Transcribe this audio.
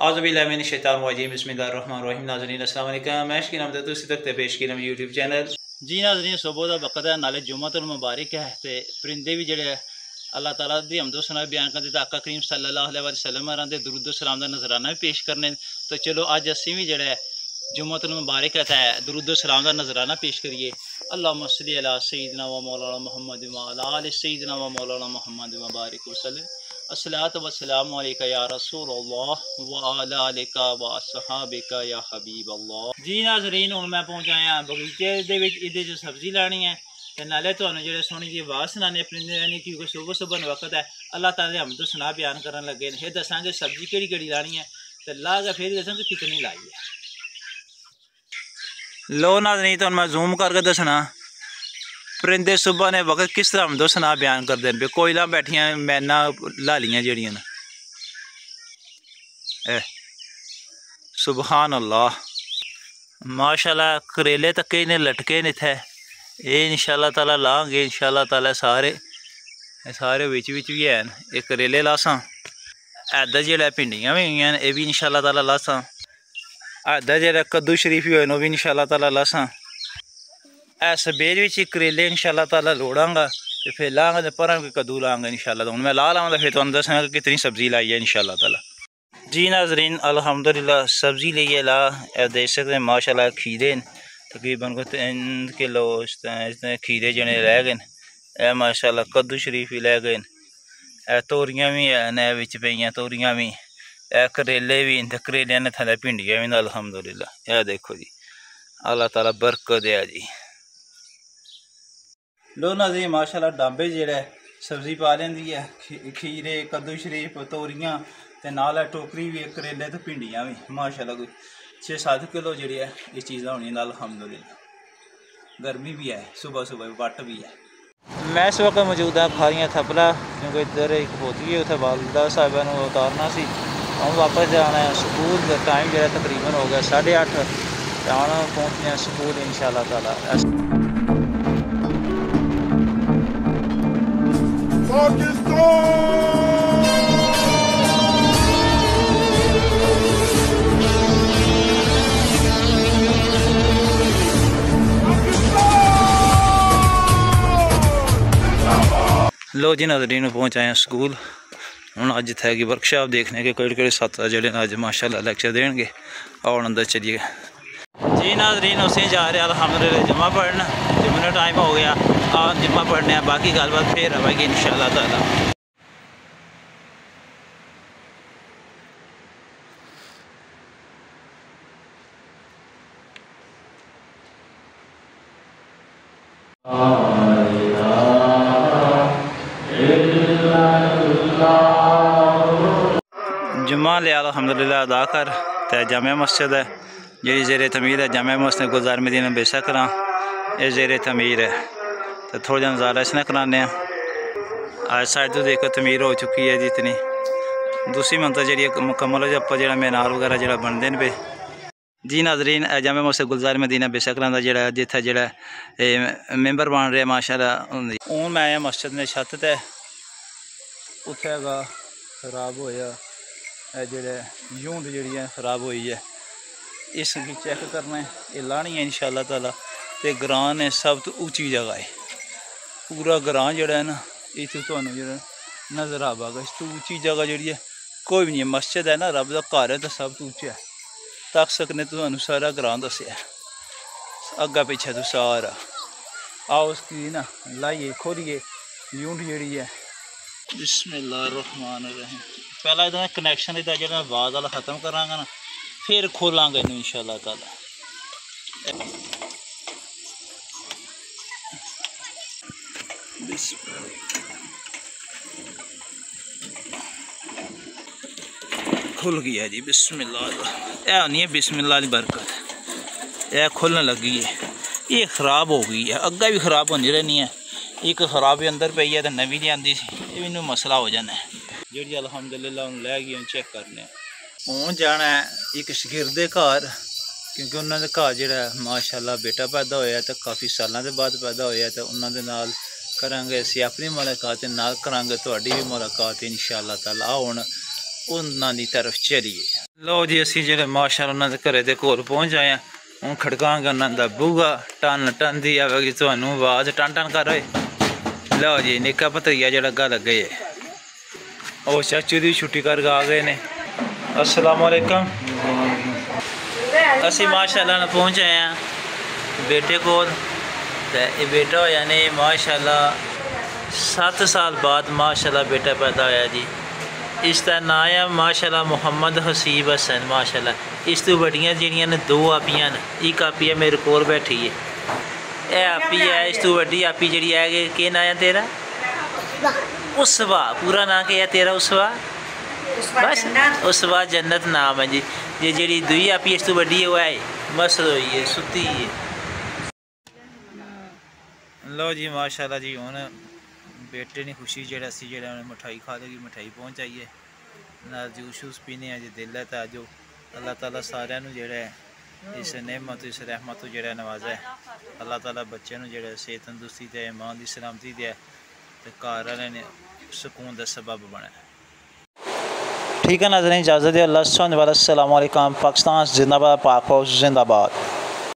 औज़ुबिल्लाहिमिनश्शैतानिर्रजीम बिस्मिल्लाहिर्रहमानिर्रहीम। नाज़रीन अस्सलाम वालेकुम। मैं शकील अहमद तुसी तक पेश की यूट्यूब चैनल। जी नाज़रीन, सुबह का वक्त है, नाले जुम्मतुल मुबारक है ते परिंदे भी जेड़े अल्लाह ताला दी हमदो सना बयान करते ते आका करीम सल्लल्लाहु अलैहि वसल्लम दे दुरूद सलाम दा नजराना भी पेश करने। तो चलो अज असी भी जेड़ा जुम्मतुल मुबारक है दुरूद सलाम दा नजराना पेश करिए। अल्लाहुम्मा सल्ली अला सय्यिदिना व मौलाना मुहम्मद व अला आलि सय्यिदिना व मौलाना मुहम्मद व बारिक वसल्लम। अस्सलातु वस्सलामु अलैका या रसूलल्लाह व अला आलिका व अस्हाबिका या हबीबल्लाह। जी नाज़रीन, हुण मैं पहुंचा आया बगीचे दे विच, इहदे च सब्जी लानी है ते नाले तुहानू जेह्ड़े सोहनी जी आवाज़ सुनाने परिंदे यानी क्योंकि सुबह सुबह वक्त है अल्लाह ताला दे हमद सुना बयान करन लगे ने। दसांगे सब्जी केड़ी केड़ी लानी है ते ला के फिर दसांगे कितनी लाई है। लो नाज़रीन, तुहानू मैं जूम करके दसना परिंदे सुबह ने वक्त किस तरह हमदो सुना बयान करते हैं। कोयला बैठिया मैना लालियां जड़ियां न, सुबहान अल्लाह माशाल्लाह। करेले तक ने लटके ने इत्थे, ये इंशाअल्लाह ताला लांगे इंशाअल्लाह ताला सारे विच भी हैन। ये करेले लासां, ऐदा जेह्ड़ा भिंडियां भी होइयां न, ये भी इंशाअल्लाह ताला लासां। ऐदा जेह्ड़ा कद्दू शरीफ होए न, ओह् भी इंशाअल्लाह ताला लासां। ऐस बेज विच करेले इंशाअल्लाह ताला लोड़ांगा ते फिर लांगा ते पर कद्दू लांगा इंशाअल्लाह। हुण मैं ला लावां ते फिर तुहानू दस्सांगा कितनी सब्जी लाई है इंशाअल्लाह ताला। जी नाज़रीन, अल्हम्दुलिल्लाह सब्जी लिए ला देख सकते हैं माशाल्लाह। खीरे तकरीबन को 3 किलो खीरे जने रह गए न। माशाल्लाह कद्दू शरीफ भी लै गए न। तोरियां भी हैन विच पेइयां, तोरियां भी, करेले भी ते करेलियां ने थल्ले भिंडियां भी न अल्हम्दुलिल्लाह। यह देखो जी, अल्लाह ताला बरकत दे जी। लो नाज़रीन माशाल्लाह डांबे जेह्ड़ा सब्जी पा लेंदी है, खीरे कद्दू शरीफ तोरियां ते नाल टोकरी भी करेले ते भिंडियां भी माशाल्लाह। कोई 6-7 किलो जी है ये चीज़ां होनी अल्हम्दुलिल्लाह। गर्मी भी है, सुबह सुबह वट भी है। मैं इस वक्त मौजूद हाँ खारियां थपला, क्योंकि इधर एक पोती है उत्थे वालदा साहिबा नूं उतारना सी। हम वापस जाना है स्कूल का टाइम जो तकरीबन हो गया 8:30। आना पहुँचने स्कूल इंशाअल्लाह ताला। लो जी नाज़रीन, पहुँच आए स्कूल। हूँ अज थे कि वर्कशॉप देखने के केड़े साथी जेडे अज माशाल्लाह लेक्चर देंगे। और अंदर चलिए जी नाज़रीन, उसे जा रहे अल्हम्दुलिल्लाह जुम्मा पढ़न। जुम्मे टाइम हो गया, आज जुम्मा पढ़ने बाकी गलबात फिर आवेगी इंशाअल्लाह ताला। जुम्मा लिया अल्हम्दुलिल्लाह अदा कर ते जामिया मस्जिद है जी ज़ेरे तमीर है। जामिया मस्जिद गुलजार मदीना बेसकरा ये ज़ेरे तमीर है। तो थोड़ा जहा नज़ारा इसने कराने आज साइड तो देखो तमीर हो चुकी है जी। इतनी दूसरी मंजिल जी मुकम्मल हो जाए जो मीनार वगैरह जो बनते हैं पे जी नाज़रीन। जामिया मस्जिद गुलजार मदीना बेसकरा का जोड़ा जिथे जोड़ा मैंबर बन रहे माशाल्लाह। हूँ मैं आया मस्जिद ने छत ते उत्थे खराब होया जेह्ड़े यूंद जी खराब हुई है, इसकी चेक करना है, ये लानी है इंशाअल्लाह ताला। ते ग्रां ने सब तो ऊँची जगह है, पूरा ग्रां जोड़ा है ना इतने तो जो नज़र आवेगा। इस तो ऊँची जगह जी है कोई भी नहीं है। मस्जिद है ना रब का घर है तो सब तो ऊँचा है। तक सकने तो सारा ग्रां दसिया अग्गा पिछे तो सारा। आओ उसकी ना लाइए खोलिए यूंट जी है। बिस्मिल्लाहिर्रहमानिर्रहीम। पहला इधर कनैक्शन इधर जो आवाज़ वाला ख़त्म करांगा ना, फिर खोलांगे इन इंशाअल्लाह ताला। खुल गया जी, बिस्मिल्लाह। यह नहीं है बिस्मिल्लाह की बरकत, यह खुलने लगी है। ये ख़राब हो गई है, अग्गा भी ख़राब होनी रहनी है। एक खराब भी अंदर पई है तो नवी नहीं आती सी, ये भी मसला हो जाना है जी। अल्हम्दुलिल्लाह हम लै गए चेक करने। हूँ जाना है एक शगिर्द के घर, क्योंकि उन्होंने घर जोड़ा माशाल्लाह बेटा पैदा होया तो काफ़ी सालों के बाद पैदा होया। तो उन्होंने नाल करांगे असी अपनी मुलाकात, नाल करांगे तुहाडी भी मुलाकात इंशाअल्लाह ताला। हुण उन्हां दी तरफ चलिए। लो जी असी जेह्ड़े माशाअल्लाह उन्होंने घरे दे कोल पहुँच आए हैं हूँ खड़कांगे उन्होंने बूहा टन टन दी आवेगी तुहानू आवाज़ टन टन कर रहे। लो जी निक्का भतरीआ जेह्ड़ा अग्गा लगे ओह चाचू दी छुट्टी करके आ गए ने। अस्सलाम वालेकुम। असी माशाअल्लाह ने पहुँच आए हैं बेटे कोल ते ये बेटा होया ने माशाअल्लाह 7 साल बाद माशाअल्लाह बेटा पैदा होया जी। इसका नाम है माशाअल्लाह मोहम्मद हसीब हसन माशाअल्लाह। इस तो बड़ियाँ जड़ियाँ ने 2 आपियाँ ने, एक आपी है मेरे कोल बैठी है यह आपी है। इस तो बड़ी आपी जी है कि नाम है तेरा? उसवा। पूरा नाम क्या है तेरा? उसवा। बस उसवा जन्नत नाम है जी। ये जी दुई आपी इस तो बड़ी है वो है मसल हुई है सुती है। लो जी माशाअल्लाह जी हूँ बेटे ने खुशी जेड़ा सी जेड़ा मिठाई खा लेगी मिठाई पहुँच आई है नाल जूस शूस पीने अज दिल है तो अजो अल्लाह ताला सारे जेड़ा है इस नेमत इस रहमत तो जेड़ा नवाजा है। अल्लाह ताला बच्चे जेड़ा सेहत तंदुरुस्ती दे ईमान की सलामती दे ते घर वाले ने सुकून का सबब बने। ठीक है नाज़रीन इजाज़त है। अल्लाह सुब्हानहू व तआला। अस्सलाम वालेकुम। पाकिस्तान जिंदाबाद, पाक फौज जिंदाबाद।